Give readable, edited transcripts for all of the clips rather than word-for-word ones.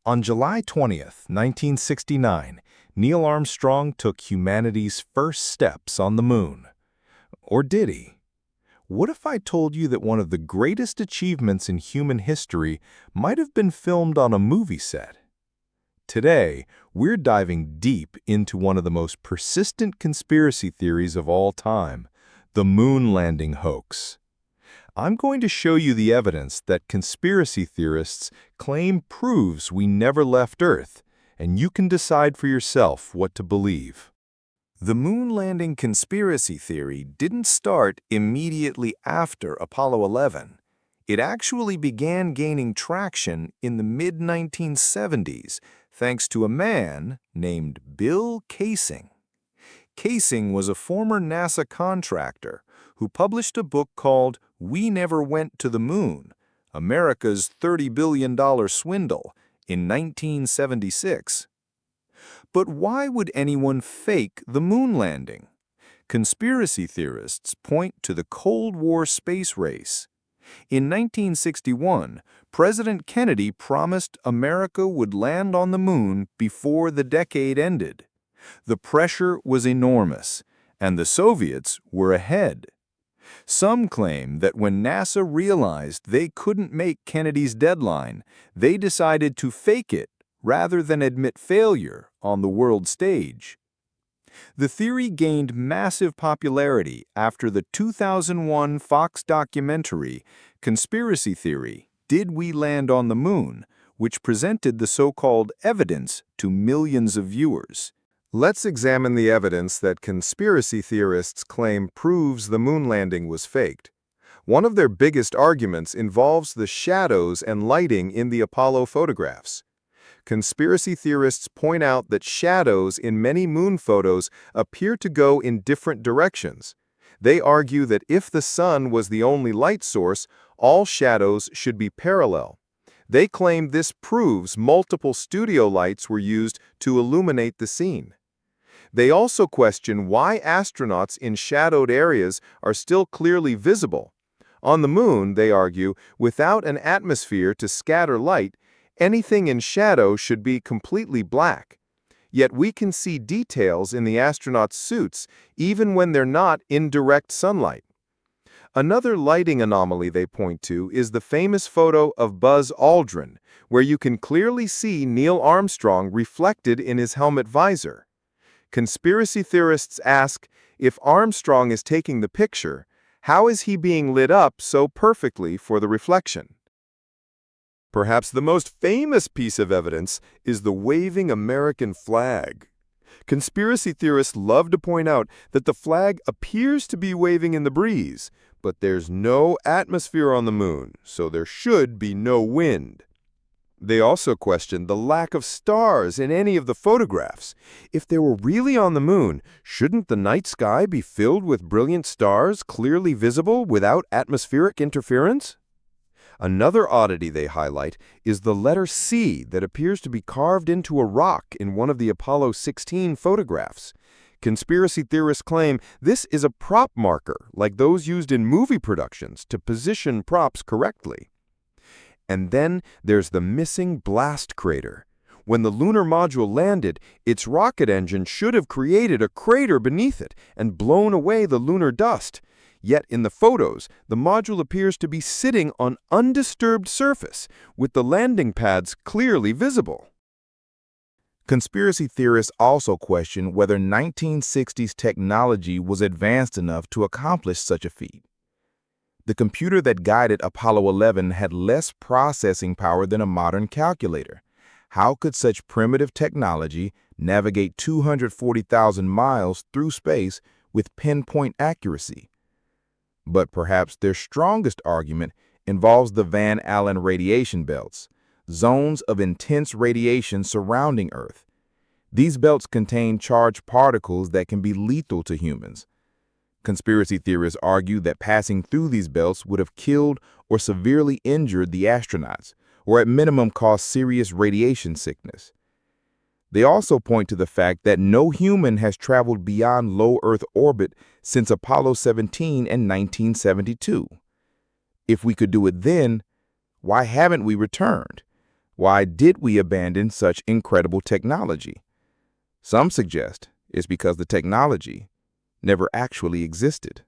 On July 20th, 1969, Neil Armstrong took humanity's first steps on the moon. Or did he? What if I told you that one of the greatest achievements in human history might have been filmed on a movie set? Today, we're diving deep into one of the most persistent conspiracy theories of all time, the moon landing hoax. I'm going to show you the evidence that conspiracy theorists claim proves we never left Earth, and you can decide for yourself what to believe. The moon landing conspiracy theory didn't start immediately after Apollo 11. It actually began gaining traction in the mid-1970s thanks to a man named Bill Kaysing. Kaysing was a former NASA contractor who published a book called We Never Went to the Moon, America's $30 billion swindle, in 1976. But why would anyone fake the moon landing? Conspiracy theorists point to the Cold War space race. In 1961, President Kennedy promised America would land on the moon before the decade ended. The pressure was enormous, and the Soviets were ahead. Some claim that when NASA realized they couldn't make Kennedy's deadline, they decided to fake it rather than admit failure on the world stage. The theory gained massive popularity after the 2001 Fox documentary, Conspiracy Theory: Did We Land on the Moon?, which presented the so-called evidence to millions of viewers. Let's examine the evidence that conspiracy theorists claim proves the moon landing was faked. One of their biggest arguments involves the shadows and lighting in the Apollo photographs. Conspiracy theorists point out that shadows in many moon photos appear to go in different directions. They argue that if the sun was the only light source, all shadows should be parallel. They claim this proves multiple studio lights were used to illuminate the scene. They also question why astronauts in shadowed areas are still clearly visible. On the moon, they argue, without an atmosphere to scatter light, anything in shadow should be completely black. Yet we can see details in the astronauts' suits even when they're not in direct sunlight. Another lighting anomaly they point to is the famous photo of Buzz Aldrin, where you can clearly see Neil Armstrong reflected in his helmet visor. Conspiracy theorists ask, if Armstrong is taking the picture, how is he being lit up so perfectly for the reflection? Perhaps the most famous piece of evidence is the waving American flag. Conspiracy theorists love to point out that the flag appears to be waving in the breeze, but there's no atmosphere on the moon, so there should be no wind. They also question the lack of stars in any of the photographs. If they were really on the moon, shouldn't the night sky be filled with brilliant stars clearly visible without atmospheric interference? Another oddity they highlight is the letter C that appears to be carved into a rock in one of the Apollo 16 photographs. Conspiracy theorists claim this is a prop marker, like those used in movie productions to position props correctly. And then there's the missing blast crater. When the lunar module landed, its rocket engine should have created a crater beneath it and blown away the lunar dust. Yet in the photos, the module appears to be sitting on undisturbed surface, with the landing pads clearly visible. Conspiracy theorists also question whether 1960s technology was advanced enough to accomplish such a feat. The computer that guided Apollo 11 had less processing power than a modern calculator. How could such primitive technology navigate 240,000 miles through space with pinpoint accuracy? But perhaps their strongest argument involves the Van Allen radiation belts, zones of intense radiation surrounding Earth. These belts contain charged particles that can be lethal to humans. Conspiracy theorists argue that passing through these belts would have killed or severely injured the astronauts, or at minimum caused serious radiation sickness. They also point to the fact that no human has traveled beyond low Earth orbit since Apollo 17 in 1972. If we could do it then, why haven't we returned? Why did we abandon such incredible technology? Some suggest it's because the technology never actually existed.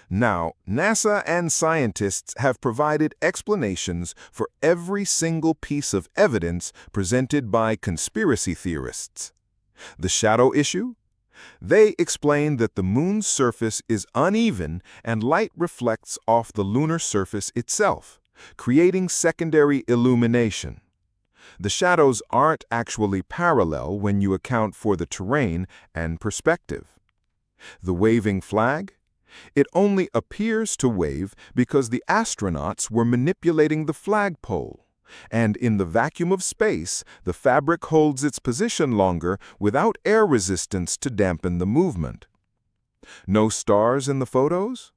Now, NASA and scientists have provided explanations for every single piece of evidence presented by conspiracy theorists. The shadow issue? They explain that the moon's surface is uneven and light reflects off the lunar surface itself, creating secondary illumination. The shadows aren't actually parallel when you account for the terrain and perspective. The waving flag? It only appears to wave because the astronauts were manipulating the flagpole, and in the vacuum of space, the fabric holds its position longer without air resistance to dampen the movement. No stars in the photos?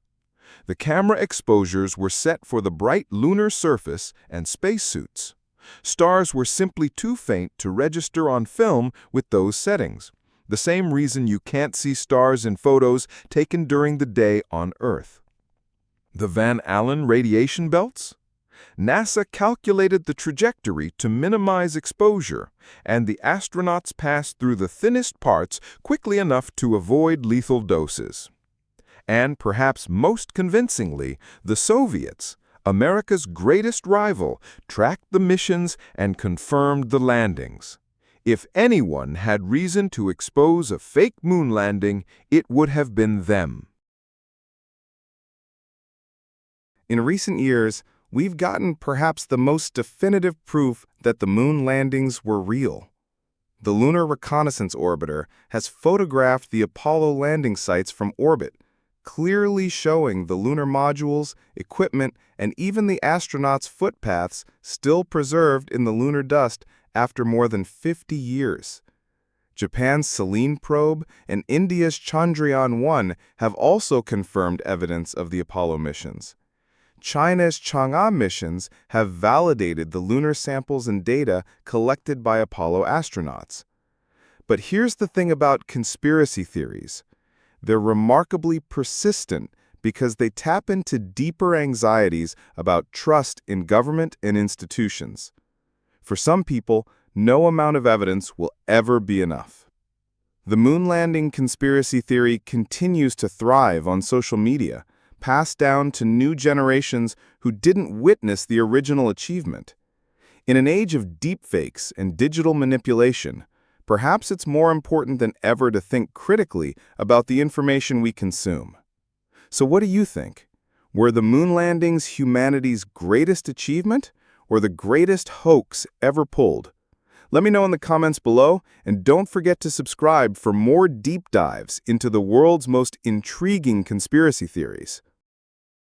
The camera exposures were set for the bright lunar surface and spacesuits. Stars were simply too faint to register on film with those settings. The same reason you can't see stars in photos taken during the day on Earth. The Van Allen radiation belts? NASA calculated the trajectory to minimize exposure, and the astronauts passed through the thinnest parts quickly enough to avoid lethal doses. And perhaps most convincingly, the Soviets, America's greatest rival, tracked the missions and confirmed the landings. If anyone had reason to expose a fake moon landing, it would have been them. In recent years, we've gotten perhaps the most definitive proof that the moon landings were real. The Lunar Reconnaissance Orbiter has photographed the Apollo landing sites from orbit, clearly showing the lunar modules, equipment, and even the astronauts' footpaths still preserved in the lunar dust after more than 50 years. Japan's Selene probe and India's Chandrayaan-1 have also confirmed evidence of the Apollo missions. China's Chang'e missions have validated the lunar samples and data collected by Apollo astronauts. But here's the thing about conspiracy theories. They're remarkably persistent because they tap into deeper anxieties about trust in government and institutions. For some people, no amount of evidence will ever be enough. The moon landing conspiracy theory continues to thrive on social media, passed down to new generations who didn't witness the original achievement. In an age of deepfakes and digital manipulation, perhaps it's more important than ever to think critically about the information we consume. So what do you think? Were the moon landings humanity's greatest achievement or the greatest hoax ever pulled? Let me know in the comments below, and don't forget to subscribe for more deep dives into the world's most intriguing conspiracy theories.